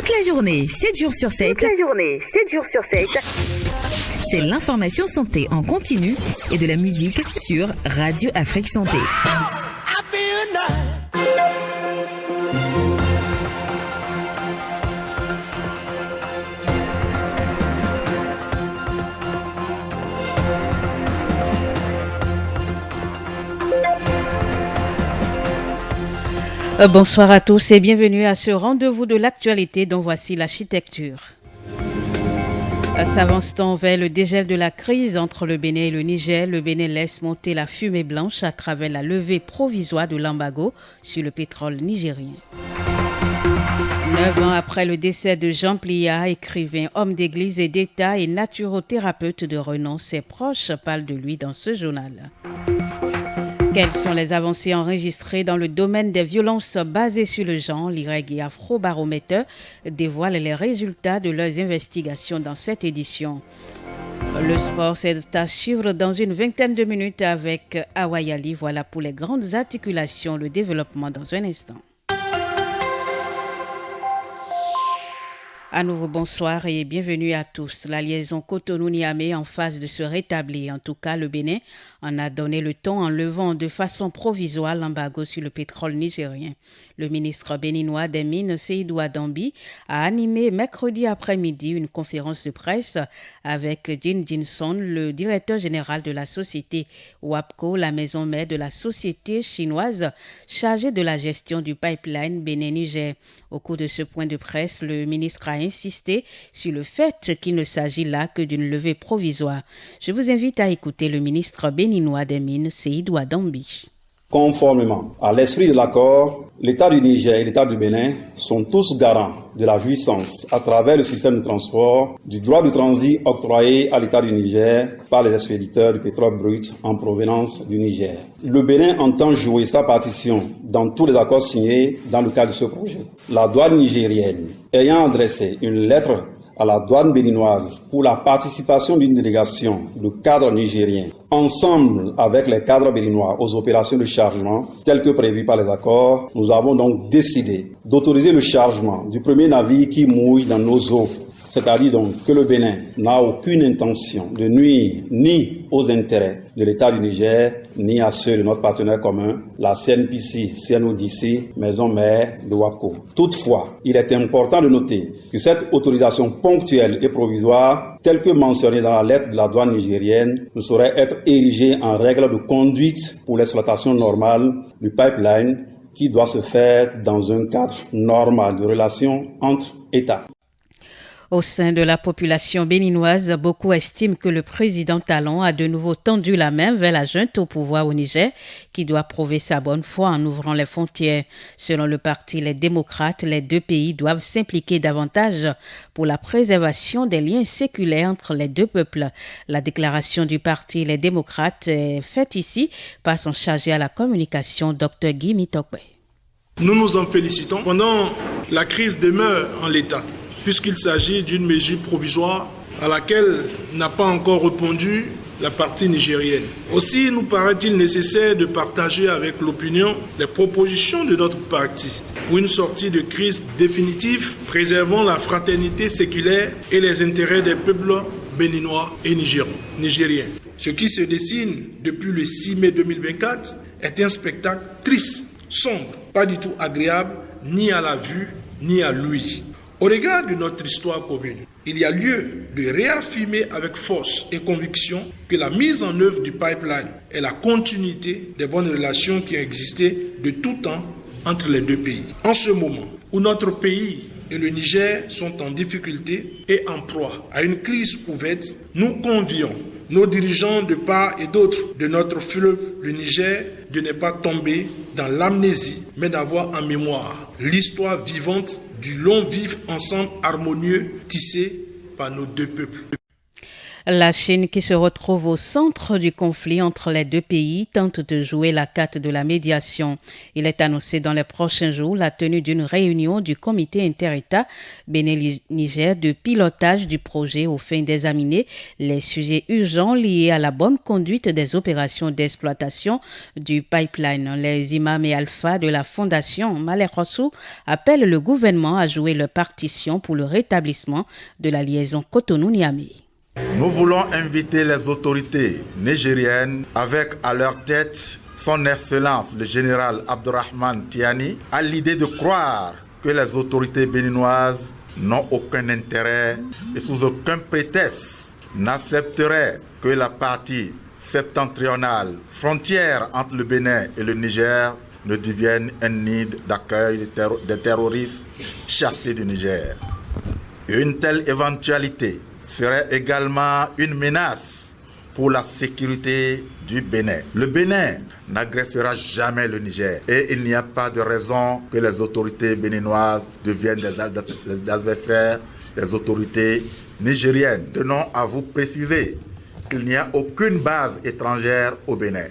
Toute la journée, 7 jours sur 7. C'est l'information santé en continu et de la musique sur Radio Afrique Santé. Bonsoir à tous et bienvenue à ce rendez-vous de l'actualité dont voici l'architecture. S'avance-t-on vers le dégel de la crise entre le Bénin et le Niger, le Bénin laisse monter la fumée blanche à travers la levée provisoire de l'embargo sur le pétrole nigérien. 9 ans après le décès de Jean Plia, écrivain, homme d'église et d'État et naturothérapeute de renom, ses proches parlent de lui dans ce journal. Quelles sont les avancées enregistrées dans le domaine des violences basées sur le genre? L'IREG et Afrobaromètre dévoilent les résultats de leurs investigations dans cette édition. Le sport, c'est à suivre dans une vingtaine de minutes avec Awayali. Voilà pour les grandes articulations, le développement dans un instant. À nouveau, bonsoir et bienvenue à tous. La liaison Cotonou-Niamey en phase de se rétablir. En tout cas, le Bénin en a donné le ton en levant de façon provisoire l'embargo sur le pétrole nigérien. Le ministre béninois des Mines, Seydou Adambi, a animé mercredi après-midi une conférence de presse avec Jin Jinson, le directeur général de la société WAPCO, la maison mère de la société chinoise chargée de la gestion du pipeline Bénin-Niger. Au cours de ce point de presse, le ministre a insisté sur le fait qu'il ne s'agit là que d'une levée provisoire. Je vous invite à écouter le ministre béninois des Mines, Seydou Adambi. Conformément à l'esprit de l'accord, l'État du Niger et l'État du Bénin sont tous garants de la jouissance, à travers le système de transport, du droit de transit octroyé à l'État du Niger par les expéditeurs du pétrole brut en provenance du Niger. Le Bénin entend jouer sa partition dans tous les accords signés dans le cadre de ce projet. La douane nigérienne ayant adressé une lettre à la douane béninoise pour la participation d'une délégation de cadres nigériens, ensemble avec les cadres béninois aux opérations de chargement telles que prévues par les accords, nous avons donc décidé d'autoriser le chargement du premier navire qui mouille dans nos eaux. C'est-à-dire donc que le Bénin n'a aucune intention de nuire ni aux intérêts de l'État du Niger, ni à ceux de notre partenaire commun, la CNPC, CNODC, maison mère de WAPCO. Toutefois, il est important de noter que cette autorisation ponctuelle et provisoire, telle que mentionnée dans la lettre de la douane nigérienne, ne saurait être érigée en règle de conduite pour l'exploitation normale du pipeline qui doit se faire dans un cadre normal de relations entre États. Au sein de la population béninoise, beaucoup estiment que le président Talon a de nouveau tendu la main vers la junte au pouvoir au Niger, qui doit prouver sa bonne foi en ouvrant les frontières. Selon le parti Les Démocrates, les deux pays doivent s'impliquer davantage pour la préservation des liens séculaires entre les deux peuples. La déclaration du parti Les Démocrates est faite ici par son chargé à la communication, Dr Guy Mitokwe. Nous nous en félicitons. Pendant la crise demeure en l'état, puisqu'il s'agit d'une mesure provisoire à laquelle n'a pas encore répondu la partie nigérienne. Aussi, nous paraît-il nécessaire de partager avec l'opinion les propositions de notre parti pour une sortie de crise définitive, préservant la fraternité séculaire et les intérêts des peuples béninois et nigériens. Ce qui se dessine depuis le 6 mai 2024 est un spectacle triste, sombre, pas du tout agréable, ni à la vue, ni à l'ouïe. Au regard de notre histoire commune, il y a lieu de réaffirmer avec force et conviction que la mise en œuvre du pipeline est la continuité des bonnes relations qui ont existé de tout temps entre les deux pays. En ce moment où notre pays et le Niger sont en difficulté et en proie à une crise ouverte, nous convions nos dirigeants de part et d'autre de notre fleuve, le Niger, de ne pas tomber dans l'amnésie, mais d'avoir en mémoire l'histoire vivante du long vivre ensemble harmonieux tissé par nos deux peuples. La Chine, qui se retrouve au centre du conflit entre les deux pays, tente de jouer la carte de la médiation. Il est annoncé dans les prochains jours la tenue d'une réunion du comité inter-État Bénin-Niger de pilotage du projet aux fins d'examiner les sujets urgents liés à la bonne conduite des opérations d'exploitation du pipeline. Les imams et alphas de la fondation Malek Rossou appellent le gouvernement à jouer leur partition pour le rétablissement de la liaison Cotonou-Niamey. Nous voulons inviter les autorités nigériennes avec à leur tête son Excellence le général Abdourahmane Tiani à l'idée de croire que les autorités béninoises n'ont aucun intérêt et sous aucun prétexte n'accepteraient que la partie septentrionale, frontière entre le Bénin et le Niger, ne devienne un nid d'accueil des terroristes chassés du Niger. Une telle éventualité serait également une menace pour la sécurité du Bénin. Le Bénin n'agressera jamais le Niger et il n'y a pas de raison que les autorités béninoises deviennent des adversaires des autorités nigériennes. Tenons à vous préciser qu'il n'y a aucune base étrangère au Bénin.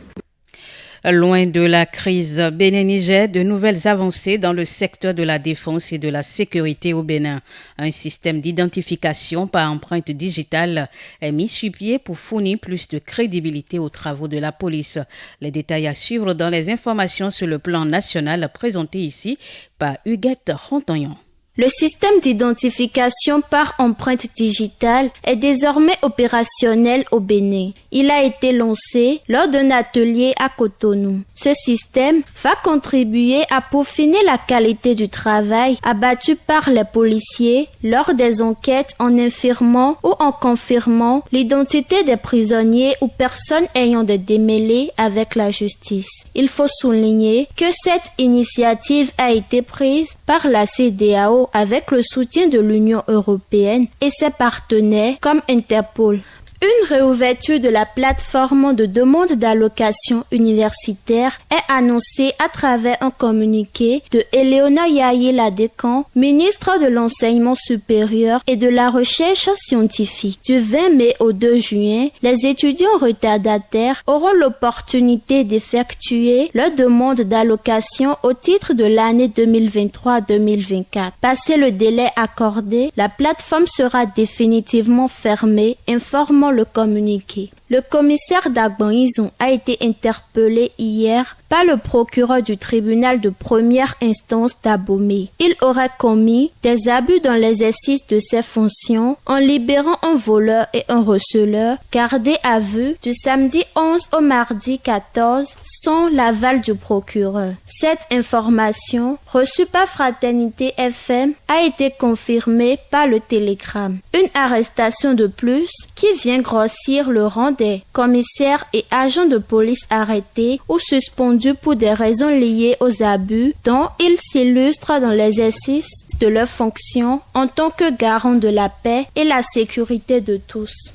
Loin de la crise Bénin-Niger, de nouvelles avancées dans le secteur de la défense et de la sécurité au Bénin. Un système d'identification par empreinte digitale est mis sur pied pour fournir plus de crédibilité aux travaux de la police. Les détails à suivre dans les informations sur le plan national présenté ici par Huguette Rontoyon. Le système d'identification par empreinte digitale est désormais opérationnel au Bénin. Il a été lancé lors d'un atelier à Cotonou. Ce système va contribuer à peaufiner la qualité du travail abattu par les policiers lors des enquêtes en infirmant ou en confirmant l'identité des prisonniers ou personnes ayant des démêlés avec la justice. Il faut souligner que cette initiative a été prise par la CEDEAO avec le soutien de l'Union européenne et ses partenaires comme Interpol. Une réouverture de la plateforme de demande d'allocation universitaire est annoncée à travers un communiqué de Eleona Yaye-Ladecan, ministre de l'Enseignement supérieur et de la Recherche scientifique. Du 20 mai au 2 juin, les étudiants retardataires auront l'opportunité d'effectuer leur demande d'allocation au titre de l'année 2023-2024. Passé le délai accordé, la plateforme sera définitivement fermée, informant le communiqué. Le commissaire d'Agbanizon a été interpellé hier par le procureur du tribunal de première instance d'Abomey. Il aurait commis des abus dans l'exercice de ses fonctions en libérant un voleur et un receleur gardés à vue du samedi 11 au mardi 14 sans l'aval du procureur. Cette information, reçue par Fraternité FM, a été confirmée par le Télégramme. Une arrestation de plus qui vient grossir le rang des commissaires et agents de police arrêtés ou suspendus pour des raisons liées aux abus dont ils s'illustrent dans l'exercice de leurs fonctions en tant que garant de la paix et la sécurité de tous.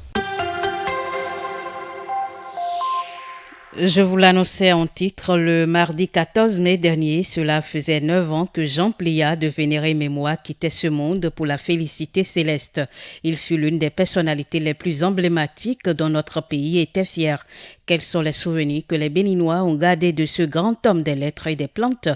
Je vous l'annonçais en titre, le mardi 14 mai dernier, cela faisait 9 ans que Jean Plia de Vénéré Mémoire quittait ce monde pour la félicité céleste. Il fut l'une des personnalités les plus emblématiques dont notre pays était fier. Quels sont les souvenirs que les Béninois ont gardés de ce grand homme des lettres et des plantes?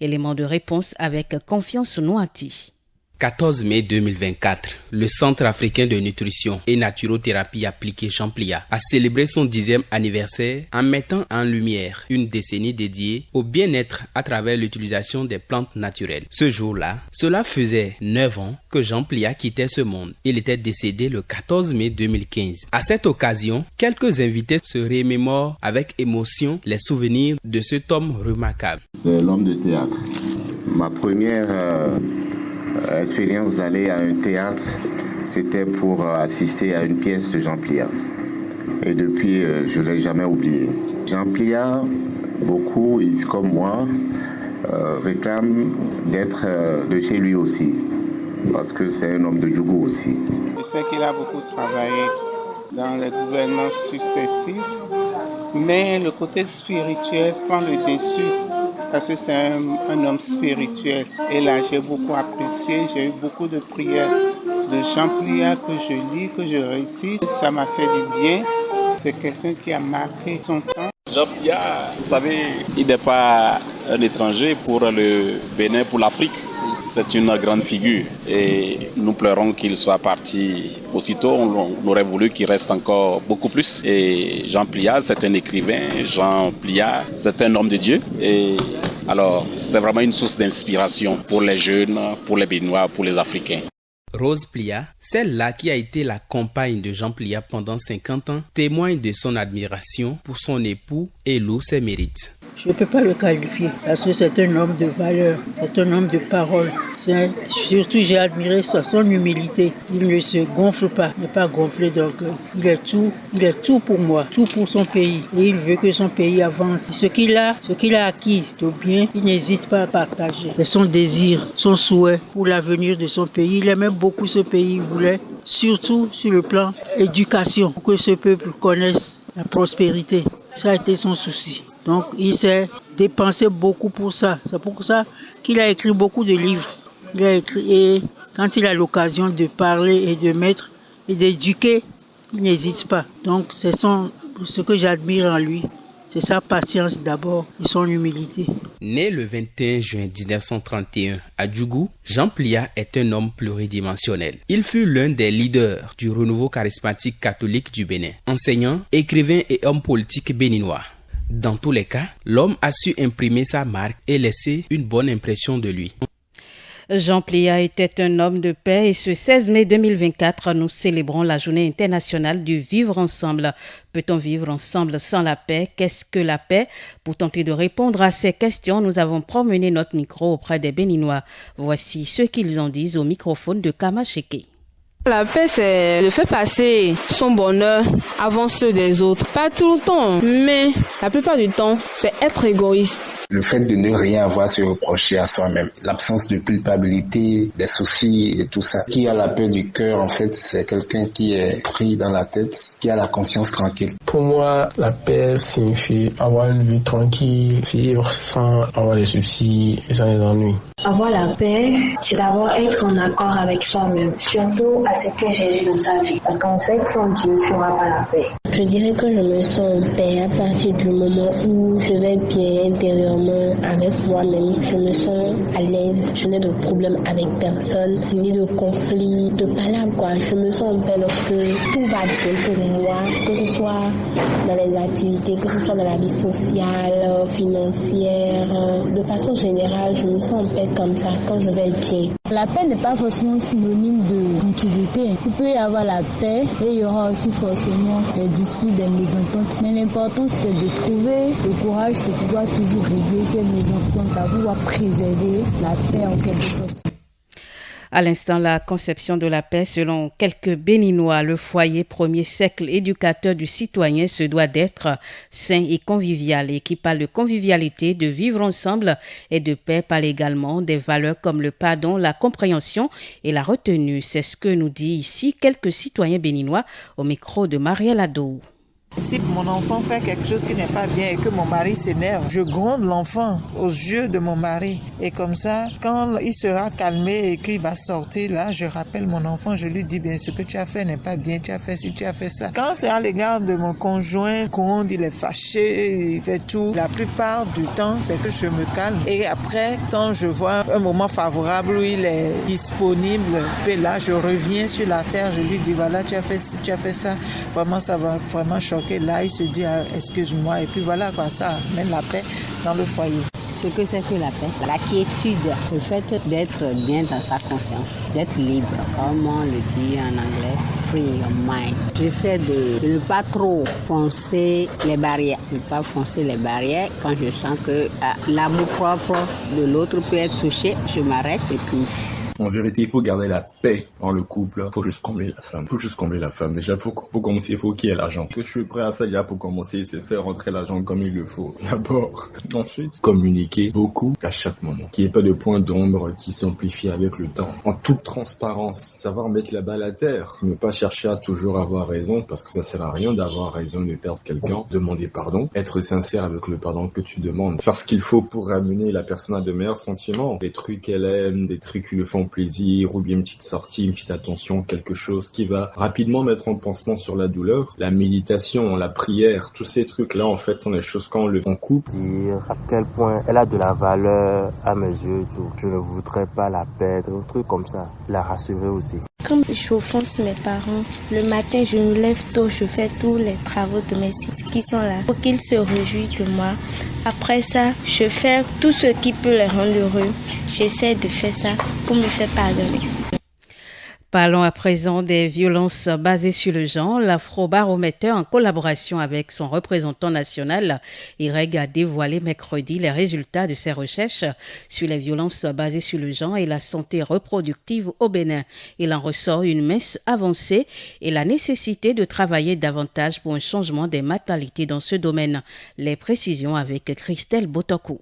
Élément de réponse avec Confiance Noati. 14 mai 2024, le Centre africain de nutrition et naturothérapie appliquée Jean Plia a célébré son 10e anniversaire en mettant en lumière une décennie dédiée au bien-être à travers l'utilisation des plantes naturelles. Ce jour-là, cela faisait 9 ans que Jean Plia quittait ce monde. Il était décédé le 14 mai 2015. À cette occasion, quelques invités se remémorent avec émotion les souvenirs de cet homme remarquable. C'est l'homme de théâtre. Ma première expérience d'aller à un théâtre, c'était pour assister à une pièce de Jean Plia. Et depuis, je ne l'ai jamais oublié. Jean Plia, beaucoup, comme moi, réclament d'être de chez lui aussi, parce que c'est un homme de Djougou aussi. Je sais qu'il a beaucoup travaillé dans les gouvernements successifs, mais le côté spirituel prend le dessus. Parce que c'est un homme spirituel. Et là, j'ai beaucoup apprécié, j'ai eu beaucoup de prières de Jean Plia que je lis, que je récite. Ça m'a fait du bien. C'est quelqu'un qui a marqué son temps. Jean Plia, vous savez, il n'est pas un étranger pour le Bénin, pour l'Afrique. C'est une grande figure et nous pleurons qu'il soit parti aussitôt. On aurait voulu qu'il reste encore beaucoup plus. Et Jean Plia, c'est un écrivain. Jean Plia, c'est un homme de Dieu. Et alors, c'est vraiment une source d'inspiration pour les jeunes, pour les Béninois, pour les Africains. Rose Plia, celle-là qui a été la compagne de Jean Plia pendant 50 ans, témoigne de son admiration pour son époux et loue ses mérites. Je ne peux pas le qualifier parce que c'est un homme de valeur, c'est un homme de parole. Surtout, j'ai admiré son humilité. Il ne se gonfle pas, il n'est pas gonflé d'orgueil. Il est tout pour moi, tout pour son pays. Et il veut que son pays avance. Ce qu'il a acquis de bien, il n'hésite pas à partager. C'est son désir, son souhait pour l'avenir de son pays. Il aimait beaucoup ce pays, il voulait, surtout sur le plan éducation, pour que ce peuple connaisse la prospérité. Ça a été son souci. Donc, il s'est dépensé beaucoup pour ça. C'est pour ça qu'il a écrit beaucoup de livres. Il a écrit, et quand il a l'occasion de parler et de mettre et d'éduquer, il n'hésite pas. Donc, c'est ce que j'admire en lui. C'est sa patience d'abord et son humilité. Né le 21 juin 1931 à Djougou, Jean Plia est un homme pluridimensionnel. Il fut l'un des leaders du renouveau charismatique catholique du Bénin. Enseignant, écrivain et homme politique béninois. Dans tous les cas, l'homme a su imprimer sa marque et laisser une bonne impression de lui. Jean Plia était un homme de paix et ce 16 mai 2024, nous célébrons la journée internationale du vivre ensemble. Peut-on vivre ensemble sans la paix? Qu'est-ce que la paix? Pour tenter de répondre à ces questions, nous avons promené notre micro auprès des Béninois. Voici ce qu'ils en disent au microphone de Kama Cheke. La paix, c'est le fait passer son bonheur avant ceux des autres. Pas tout le temps, mais la plupart du temps, c'est être égoïste. Le fait de ne rien avoir à se reprocher à soi-même. L'absence de culpabilité, des soucis et tout ça. Qui a la paix du cœur, en fait, c'est quelqu'un qui est pris dans la tête, qui a la conscience tranquille. Pour moi, la paix signifie avoir une vie tranquille, vivre sans avoir des soucis et sans les ennuis. Avoir la paix, c'est d'abord être en accord avec soi-même, surtout accepter Jésus dans sa vie. Parce qu'en fait, sans Dieu, tu n'auras pas la paix. Je dirais que je me sens en paix à partir du moment où je vais bien intérieurement avec moi-même. Je me sens à l'aise, je n'ai de problème avec personne, ni de conflit, de palabres, quoi. Je me sens en paix lorsque tout va bien pour moi, que ce soit dans les activités, que ce soit dans la vie sociale, financière. De façon générale, je me sens en paix comme ça quand je vais bien. La paix n'est pas forcément synonyme de tranquillité. Il peut y avoir la paix et il y aura aussi forcément des disputes, des mésententes. Mais l'important, c'est de trouver le courage de pouvoir toujours régler ces mésententes, à pouvoir préserver la paix en quelque sorte. À l'instant, la conception de la paix, selon quelques Béninois, le foyer premier cercle éducateur du citoyen se doit d'être sain et convivial. Et qui parle de convivialité, de vivre ensemble et de paix parle également des valeurs comme le pardon, la compréhension et la retenue. C'est ce que nous dit ici quelques citoyens béninois au micro de Marielle Adou. Si mon enfant fait quelque chose qui n'est pas bien et que mon mari s'énerve, je gronde l'enfant aux yeux de mon mari. Et comme ça, quand il sera calmé et qu'il va sortir, là, je rappelle mon enfant, je lui dis, bien, ce que tu as fait n'est pas bien, tu as fait ci, tu as fait ça. Quand c'est à l'égard de mon conjoint, gronde, il est fâché, il fait tout. La plupart du temps, c'est que je me calme. Et après, quand je vois un moment favorable où il est disponible, et là, je reviens sur l'affaire, je lui dis, voilà, tu as fait ci, tu as fait ça. Vraiment, ça va vraiment choquer. Là, il se dit excuse-moi et puis voilà quoi, ça mène la paix dans le foyer. Ce que c'est que la paix, la quiétude, le fait d'être bien dans sa conscience, d'être libre, comme on le dit en anglais, free your mind. J'essaie de ne pas trop foncer les barrières, quand je sens que l'amour propre de l'autre peut être touché, je m'arrête et puis... En vérité, il faut garder la paix dans le couple. Il faut juste combler la femme. Déjà, pour commencer, il faut qu'il y ait l'argent. Ce que je suis prêt à faire là pour commencer, c'est faire rentrer l'argent comme il le faut. D'abord. Ensuite, communiquer beaucoup à chaque moment. Qu'il n'y ait pas de point d'ombre qui s'amplifie avec le temps. En toute transparence. Savoir mettre la balle à terre. Ne pas chercher à toujours avoir raison parce que ça sert à rien d'avoir raison de perdre quelqu'un. Demander pardon. Être sincère avec le pardon que tu demandes. Faire ce qu'il faut pour ramener la personne à de meilleurs sentiments. Des trucs qu'elle aime, des trucs qui le font plaisir ou bien une petite sortie, une petite attention, quelque chose qui va rapidement mettre en pansement sur la douleur. La méditation, la prière, tous ces trucs-là, en fait, sont des choses quand on coupe. Dire à quel point elle a de la valeur à mes yeux, tout. Je ne voudrais pas la perdre, un truc comme ça. La rassurer aussi. Quand j'offense mes parents, le matin je me lève tôt, je fais tous les travaux de mes fils qui sont là pour qu'ils se réjouissent de moi. Après ça, je fais tout ce qui peut les rendre heureux. J'essaie de faire ça pour me faire pardonner. Parlons à présent des violences basées sur le genre. L'Afrobaromètre, en collaboration avec son représentant national, IREG, a dévoilé mercredi les résultats de ses recherches sur les violences basées sur le genre et la santé reproductive au Bénin. Il en ressort une mince avancée et la nécessité de travailler davantage pour un changement des mentalités dans ce domaine. Les précisions avec Christelle Botokou.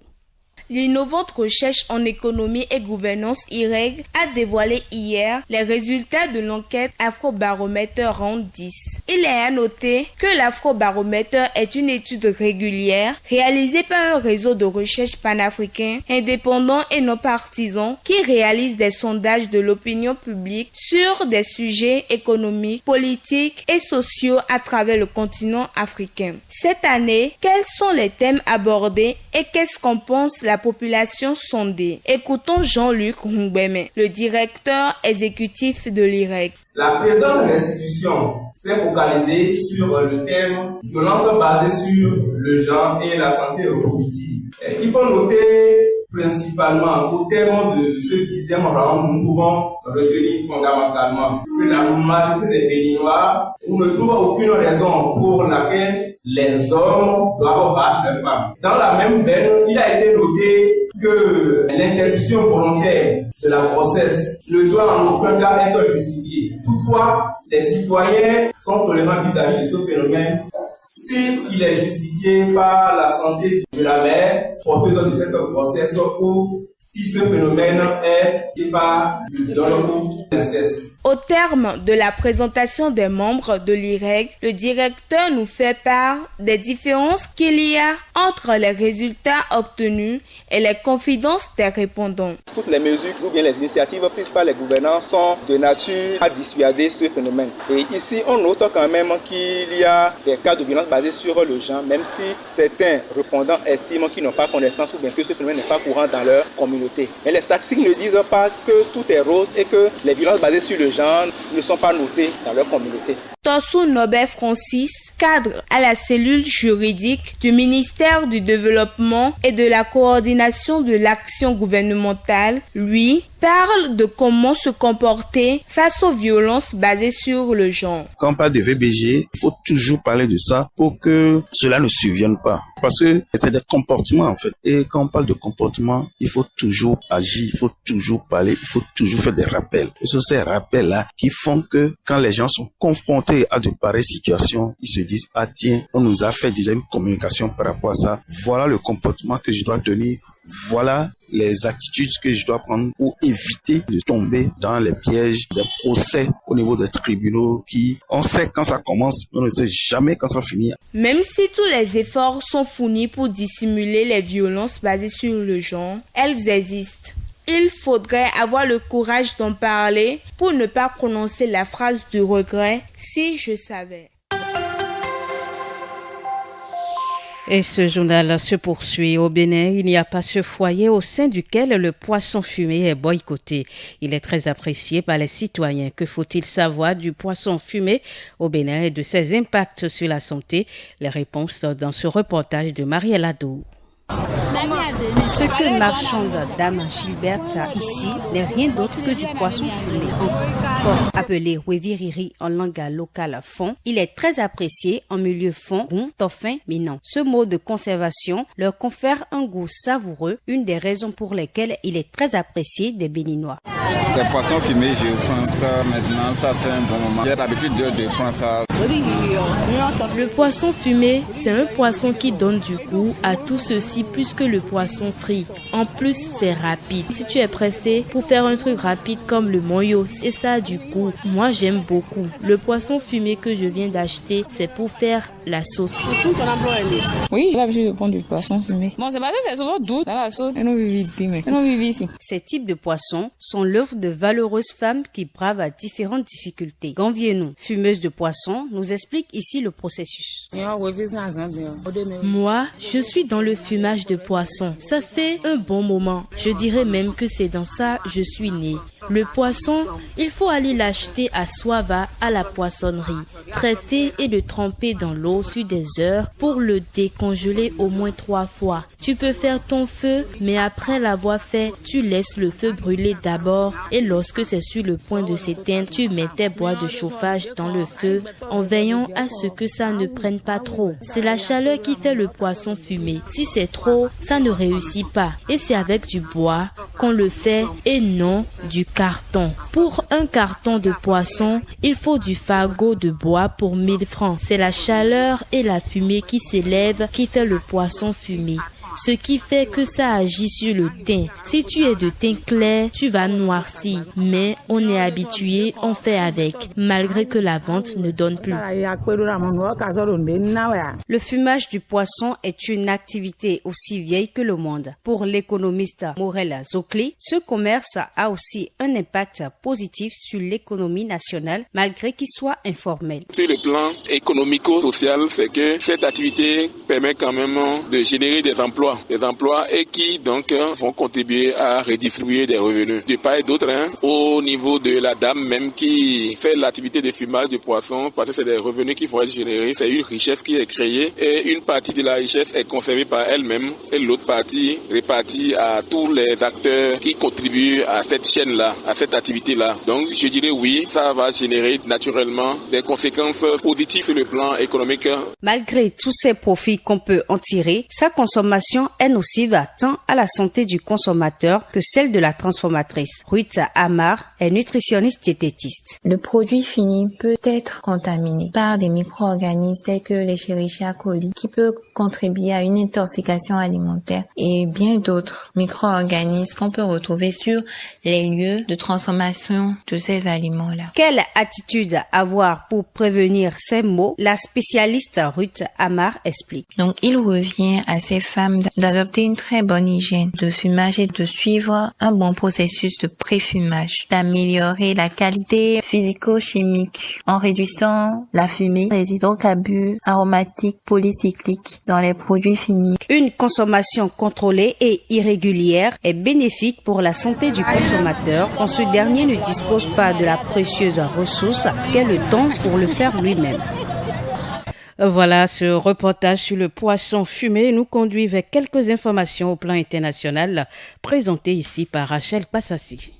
L'innovante recherche en économie et gouvernance IREG a dévoilé hier les résultats de l'enquête Afrobaromètre Round 10. Il est à noter que l'Afrobaromètre est une étude régulière réalisée par un réseau de recherche panafricain indépendant et non partisan qui réalise des sondages de l'opinion publique sur des sujets économiques, politiques et sociaux à travers le continent africain. Cette année, quels sont les thèmes abordés et qu'est-ce qu'en pense la population sondée? Écoutons Jean-Luc Ngbeme, le directeur exécutif de l'IREG. La présente restitution s'est focalisée sur le thème violence basée sur le genre et la santé reproductive. Il faut noter principalement au terme de ce 10e round, nous pouvons retenir fondamentalement que la majorité des Béninois ne trouvent aucune raison pour laquelle les hommes doivent battre les femmes. Dans la même veine, il a été noté que l'interruption volontaire de la grossesse ne doit en aucun cas être justifiée. Toutefois, les citoyens sont tolérants vis-à-vis de ce phénomène s'il est justifié par la santé de la mère porteuse de cette grossesse ou si ce phénomène est par du viol ou l'inceste. Au terme de la présentation des membres de l'IREG, le directeur nous fait part des différences qu'il y a entre les résultats obtenus et les confidences des répondants. Toutes les mesures ou bien les initiatives prises par les gouvernants sont de nature à dissuader ce phénomène. Et ici, on note quand même qu'il y a des cas de violence basés sur le genre, même si certains répondants estiment qu'ils n'ont pas connaissance ou bien que ce phénomène n'est pas courant dans leur communauté. Mais les statistiques ne disent pas que tout est rose et que les violences basées sur le genre ne sont pas notées dans leur communauté. Tossou Nobel Francis, cadre à la cellule juridique du ministère du Développement et de la coordination de l'action gouvernementale, lui, parle de comment se comporter face aux violences basées sur le genre. Quand on parle de VBG, il faut toujours parler de ça pour que cela ne survienne pas. Parce que c'est des comportements en fait. Et quand on parle de comportement, il faut toujours agir, il faut toujours parler, il faut toujours faire des rappels. Et ce sont ces rappels-là qui font que quand les gens sont confrontés à de pareilles situations, ils se disent, ah tiens, on nous a fait déjà une communication par rapport à ça. Voilà le comportement que je dois tenir. Voilà les attitudes que je dois prendre pour éviter de tomber dans les pièges des procès au niveau des tribunaux qui, on sait quand ça commence, mais on ne sait jamais quand ça finit. Même si tous les efforts sont fournis pour dissimuler les violences basées sur le genre, elles existent. Il faudrait avoir le courage d'en parler pour ne pas prononcer la phrase de regret « si je savais ». Et ce journal se poursuit. Au Bénin, il n'y a pas ce foyer au sein duquel le poisson fumé est boycotté. Il est très apprécié par les citoyens. Que faut-il savoir du poisson fumé au Bénin et de ses impacts sur la santé? Les réponses dans ce reportage de Marielle Ado. Ce que marchande Dame Gilberte a ici n'est rien d'autre que du poisson fumé, encore appelé Weviriri en langue locale fond. Il est très apprécié en milieu fond, rond, toffin, minant. Ce mot de conservation leur confère un goût savoureux, une des raisons pour lesquelles il est très apprécié des Béninois. Les poissons fumés, je prends ça maintenant, ça fait un bon moment. J'ai l'habitude de prendre ça. Le poisson fumé, c'est un poisson qui donne du goût à tout ceci plus que le poisson frit. En plus, c'est rapide. Si tu es pressé pour faire un truc rapide comme le moyo, c'est ça du goût. Moi, j'aime beaucoup. Le poisson fumé que je viens d'acheter, c'est pour faire la sauce. Oui, j'ai l'habitude de prendre du poisson fumé. Bon, c'est parce que c'est souvent doux dans la sauce. Et nous vivons ici. Ces types de poissons sont le l'œuvre de valeureuses femmes qui bravent différentes difficultés. Ganvienou, fumeuse de poisson, nous explique ici le processus. Moi, je suis dans le fumage de poisson. Ça fait un bon moment. Je dirais même que c'est dans ça que je suis née. Le poisson, il faut aller l'acheter à Soava à la poissonnerie, traiter et le tremper dans l'eau sur des heures pour le décongeler au moins 3 fois. Tu peux faire ton feu, mais après l'avoir fait, tu laisses le feu brûler d'abord et lorsque c'est sur le point de s'éteindre, tu mets tes bois de chauffage dans le feu en veillant à ce que ça ne prenne pas trop. C'est la chaleur qui fait le poisson fumer. Si c'est trop, ça ne réussit pas. Et c'est avec du bois qu'on le fait et non du carton. Pour un carton de poisson, il faut du fagot de bois pour 1000 francs. C'est la chaleur et la fumée qui s'élève qui fait le poisson fumer. Ce qui fait que ça agit sur le teint. Si tu es de teint clair, tu vas noircir. Mais on est habitué, on fait avec, malgré que la vente ne donne plus. Le fumage du poisson est une activité aussi vieille que le monde. Pour l'économiste Morel Zokli, ce commerce a aussi un impact positif sur l'économie nationale, malgré qu'il soit informel. Sur le plan économico-social, c'est que cette activité permet quand même de générer des emplois et qui donc vont contribuer à redistribuer des revenus. De part et d'autre, au niveau de la dame même qui fait l'activité de fumage de poisson, parce que c'est des revenus qu'il faut être générés, c'est une richesse qui est créée et une partie de la richesse est conservée par elle-même et l'autre partie répartie à tous les acteurs qui contribuent à cette chaîne-là, à cette activité-là. Donc je dirais oui, ça va générer naturellement des conséquences positives sur le plan économique. Malgré tous ces profits qu'on peut en tirer, sa consommation est nocive tant à la santé du consommateur que celle de la transformatrice. Ruth Amar est nutritionniste diététiste. Le produit fini peut être contaminé par des micro-organismes tels que l'Escherichia coli qui peut contribuer à une intoxication alimentaire et bien d'autres micro-organismes qu'on peut retrouver sur les lieux de transformation de ces aliments-là. Quelle attitude avoir pour prévenir ces maux? La spécialiste Ruth Amar explique. Donc, il revient à ces femmes d'adopter une très bonne hygiène de fumage et de suivre un bon processus de pré-fumage, d'améliorer la qualité physico-chimique en réduisant la fumée, les hydrocarbures aromatiques polycycliques dans les produits finis. Une consommation contrôlée et irrégulière est bénéfique pour la santé du consommateur quand ce dernier ne dispose pas de la précieuse ressource qu'est le temps pour le faire lui-même. Voilà, ce reportage sur le poisson fumé nous conduit vers quelques informations au plan international présentées ici par Rachel Passassi.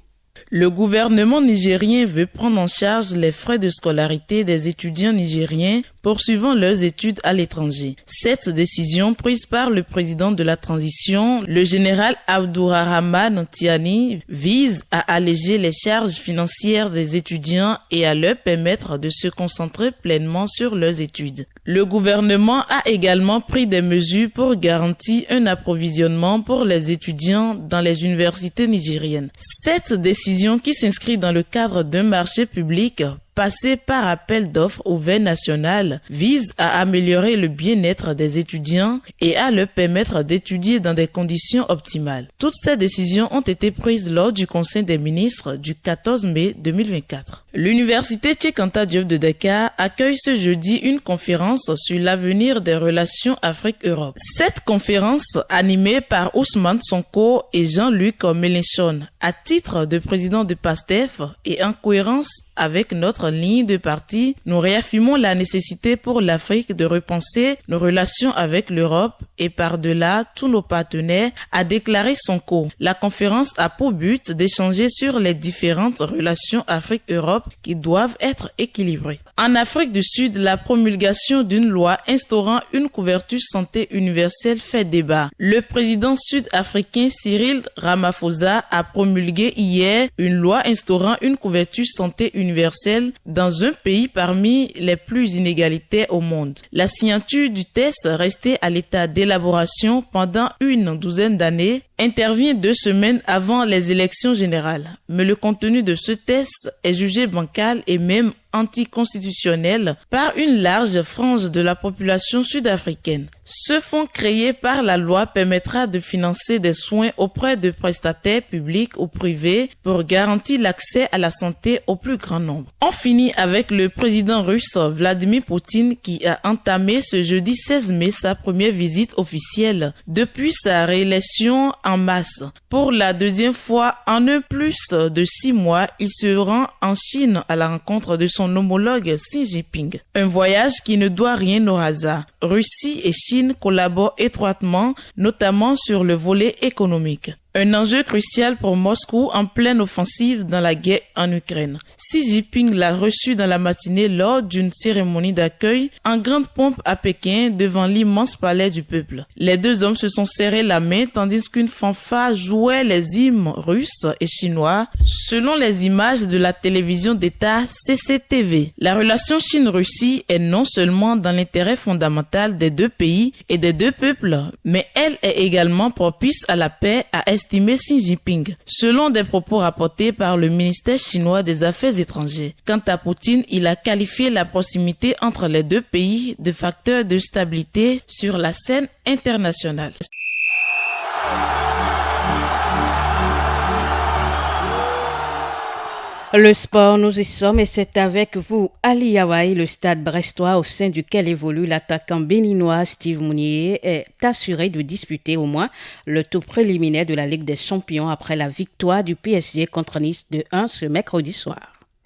Le gouvernement nigérien veut prendre en charge les frais de scolarité des étudiants nigériens poursuivant leurs études à l'étranger. Cette décision prise par le président de la transition, le général Abdourahmane Tiani, vise à alléger les charges financières des étudiants et à leur permettre de se concentrer pleinement sur leurs études. Le gouvernement a également pris des mesures pour garantir un approvisionnement pour les étudiants dans les universités nigériennes. Cette décision, qui s'inscrit dans le cadre d'un marché public passé par appel d'offres ouvert national, vise à améliorer le bien-être des étudiants et à leur permettre d'étudier dans des conditions optimales. Toutes ces décisions ont été prises lors du Conseil des ministres du 14 mai 2024. L'université Cheikh Anta Diop de Dakar accueille ce jeudi une conférence sur l'avenir des relations Afrique-Europe. Cette conférence, animée par Ousmane Sonko et Jean-Luc Mélenchon, à titre de président de PASTEF et en cohérence avec notre ligne de parti, nous réaffirmons la nécessité pour l'Afrique de repenser nos relations avec l'Europe et par-delà tous nos partenaires, a déclaré Sonko. La conférence a pour but d'échanger sur les différentes relations Afrique-Europe qui doivent être équilibrées. En Afrique du Sud, la promulgation d'une loi instaurant une couverture santé universelle fait débat. Le président sud-africain Cyril Ramaphosa a promulgué hier une loi instaurant une couverture santé universelle dans un pays parmi les plus inégalitaires au monde. La signature du texte restait à l'état d'élaboration pendant une douzaine d'années intervient 2 semaines avant les élections générales. Mais le contenu de ce test est jugé bancal et même anticonstitutionnel par une large frange de la population sud-africaine. Ce fonds créé par la loi permettra de financer des soins auprès de prestataires publics ou privés pour garantir l'accès à la santé au plus grand nombre. On finit avec le président russe Vladimir Poutine qui a entamé ce jeudi 16 mai sa première visite officielle depuis sa réélection en masse. Pour la deuxième fois en un plus de 6 mois, il se rend en Chine à la rencontre de son homologue Xi Jinping. Un voyage qui ne doit rien au hasard. Russie et Chine collaborent étroitement, notamment sur le volet économique. Un enjeu crucial pour Moscou en pleine offensive dans la guerre en Ukraine. Xi Jinping l'a reçu dans la matinée lors d'une cérémonie d'accueil en grande pompe à Pékin devant l'immense palais du peuple. Les 2 hommes se sont serrés la main tandis qu'une fanfare jouait les hymnes russes et chinois selon les images de la télévision d'État CCTV. La relation Chine-Russie est non seulement dans l'intérêt fondamental des 2 pays et des 2 peuples, mais elle est également propice à la paix, a estimé Xi Jinping, selon des propos rapportés par le ministère chinois des Affaires étrangères. Quant à Poutine, il a qualifié la proximité entre les 2 pays de facteur de stabilité sur la scène internationale. Le sport, nous y sommes et c'est avec vous, Ali Yawaï, le stade brestois au sein duquel évolue l'attaquant béninois Steve Mounier est assuré de disputer au moins le tour préliminaire de la Ligue des Champions après la victoire du PSG contre Nice de 1 ce mercredi soir.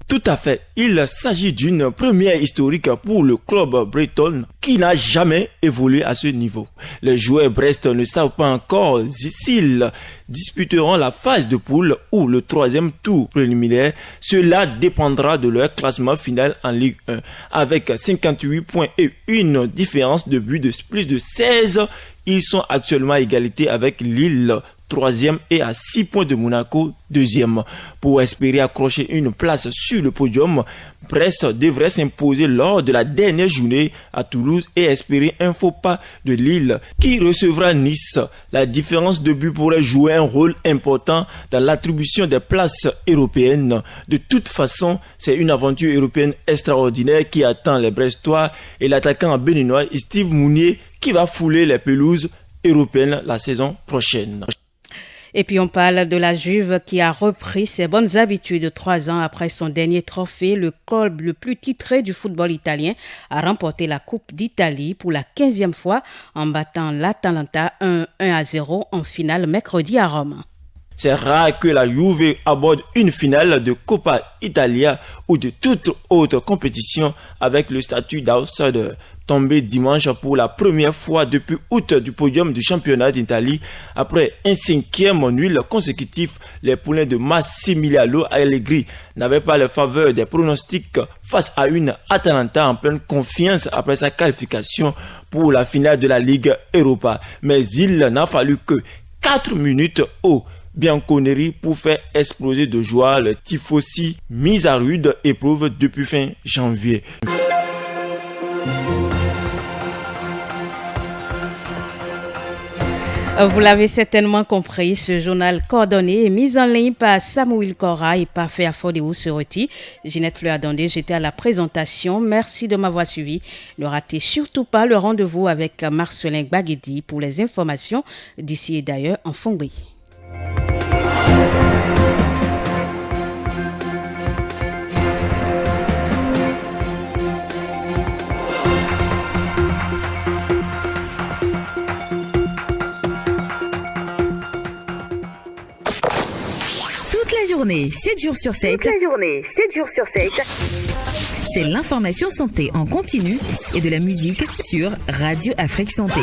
Tout à fait. Il s'agit d'une première historique pour le club breton qui n'a jamais évolué à ce niveau. Les joueurs brest ne savent pas encore s'ils disputeront la phase de poule ou le 3e tour préliminaire. Cela dépendra de leur classement final en Ligue 1. Avec 58 points et une différence de but de plus de 16, ils sont actuellement à égalité avec Lille, 3e, et à 6 points de Monaco, 2e. Pour espérer accrocher une place sur le podium, Brest devrait s'imposer lors de la dernière journée à Toulouse et espérer un faux pas de Lille qui recevra Nice. La différence de but pourrait jouer un rôle important dans l'attribution des places européennes. De toute façon, c'est une aventure européenne extraordinaire qui attend les Brestois et l'attaquant béninois Steve Mounier qui va fouler les pelouses européennes la saison prochaine. Et puis on parle de la Juve qui a repris ses bonnes habitudes 3 ans après son dernier trophée. Le club le plus titré du football italien a remporté la Coupe d'Italie pour la 15e fois en battant l'Atalanta 1-0 en finale mercredi à Rome. C'est rare que la Juve aborde une finale de Coppa Italia ou de toute autre compétition avec le statut d'outsider. Tombé dimanche pour la première fois depuis août du podium du championnat d'Italie, après un 5e nul consécutif, les poulains de Massimiliano Allegri n'avaient pas la faveur des pronostics face à une Atalanta en pleine confiance après sa qualification pour la finale de la Ligue Europa. Mais il n'a fallu que 4 minutes au Bianconeri pour faire exploser de joie le tifosi mis à rude épreuve depuis fin janvier. Vous l'avez certainement compris, ce journal coordonné est mis en ligne par Samuel Cora et par Féa Fodéou Soroti. Ginette Fleur-Adondé, j'étais à la présentation. Merci de m'avoir suivi. Ne ratez surtout pas le rendez-vous avec Marcelin Baguedi pour les informations d'ici et d'ailleurs en Fongri. Journée, 7 jours sur 7. Toute la journée, 7 jours sur 7. C'est l'information santé en continu et de la musique sur Radio Afrique Santé.